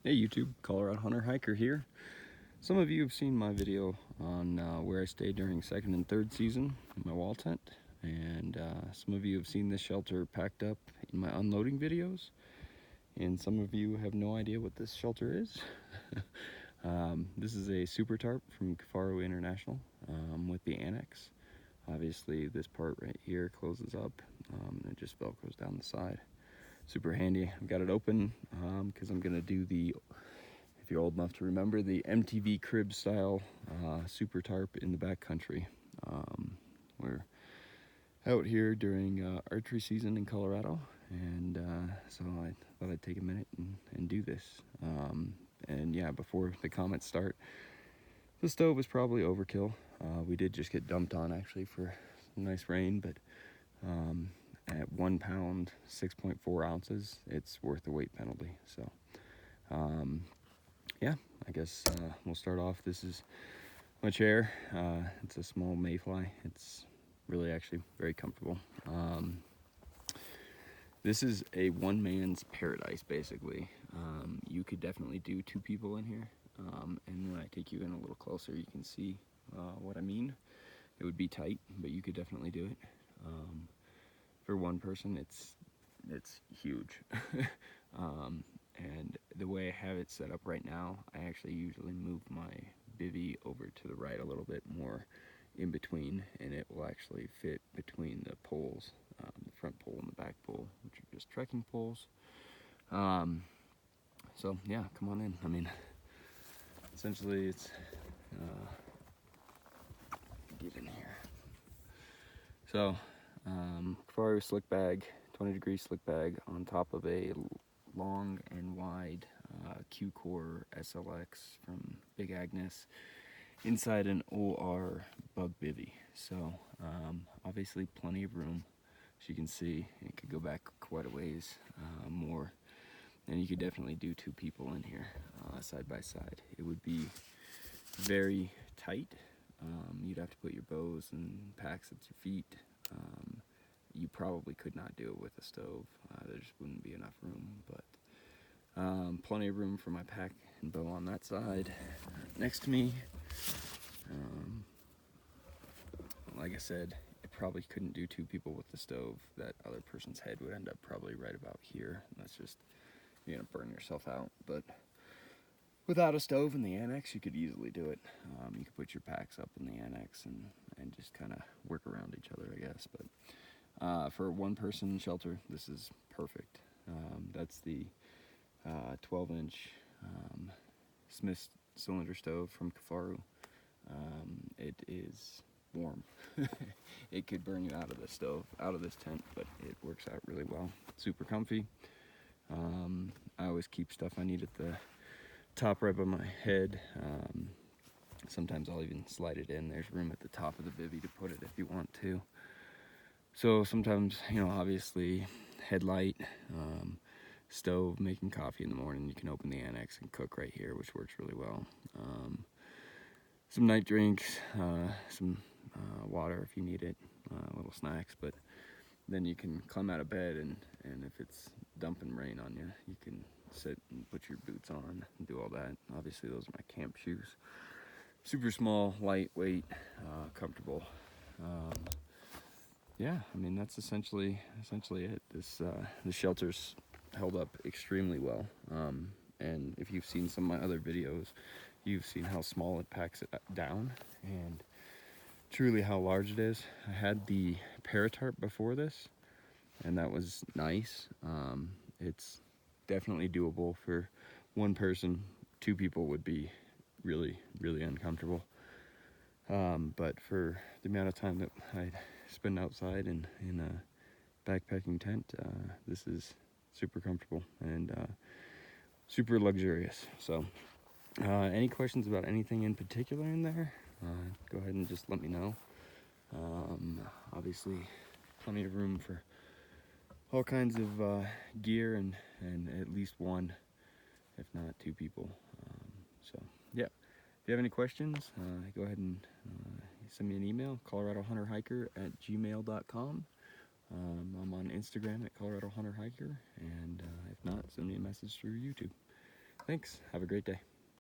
Hey YouTube, Colorado Hunter Hiker here. Some of you have seen my video on where I stayed during second and third season in my wall tent, and some of you have seen this shelter packed up in my unloading videos, and some of you have no idea what this shelter is. This is a Supertarp from Kifaru International with the Annex. Obviously this part right here closes up and it just velcros down the side. Super handy. I've got it open because I'm gonna do the, if you're old enough to remember, the MTV crib style super tarp in the backcountry. We're out here during archery season in Colorado, and so I thought I'd take a minute and do this. And yeah, before the comments start, the stove was probably overkill. We did just get dumped on actually for some nice rain, but at 1 pound, 6.4 ounces, it's worth the weight penalty. So yeah, I guess we'll start off. This is my chair. It's a small mayfly. It's really actually very comfortable. This is a one man's paradise basically. You could definitely do 2 people in here, and when I take you in a little closer you can see what I mean. It would be tight, but you could definitely do it. For one person it's huge. And the way I have it set up right now, I actually usually move my bivy over to the right a little bit more in between, and it will actually fit between the poles, the front pole and the back pole, which are just trekking poles. So yeah, come on in. I mean, essentially it's get in here. So Kifaru slick bag, 20-degree slick bag on top of a long and wide Q-Core SLX from Big Agnes inside an OR bug bivy. So obviously plenty of room. As you can see, it could go back quite a ways more, and you could definitely do 2 people in here side by side. It would be very tight. You'd have to put your bows and packs at your feet. You probably could not do it with a stove. There just wouldn't be enough room, but plenty of room for my pack and bow on that side. Next to me, like I said, it probably couldn't do 2 people with the stove. That other person's head would end up probably right about here. That's just, you're gonna burn yourself out. But without a stove in the Annex, you could easily do it. You could put your packs up in the Annex and just kind of work around each other, I guess. But for a 1-person shelter, this is perfect. That's the 12-inch Smith cylinder stove from Kifaru. It is warm. It could burn you out of the stove, out of this tent, but it works out really well. Super comfy. I always keep stuff I need at the top right by my head. Sometimes I'll even slide it in. There's room at the top of the bivy to put it if you want to. So sometimes, you know, obviously headlight, stove, making coffee in the morning, you can open the Annex and cook right here, which works really well. Some night drinks, some water if you need it, little snacks, but then you can climb out of bed and if it's dumping rain on you, you can sit and put your boots on and do all that. Obviously those are my camp shoes. Super small, lightweight, comfortable. Yeah, I mean that's essentially it. This shelter's held up extremely well. And if you've seen some of my other videos, you've seen how small it packs it down and truly how large it is. I had the Paratarp before this, and that was nice. It's definitely doable for 1 person. 2 people would be really uncomfortable. But for the amount of time that I spend outside in a backpacking tent, this is super comfortable and super luxurious. So any questions about anything in particular in there, go ahead and just let me know. Obviously plenty of room for all kinds of gear and at least 1, if not 2 people. So yeah, if you have any questions, go ahead and send me an email, coloradohunterhiker@gmail.com. I'm on Instagram at Colorado Hunter Hiker, and if not, send me a message through YouTube. Thanks. Have a great day.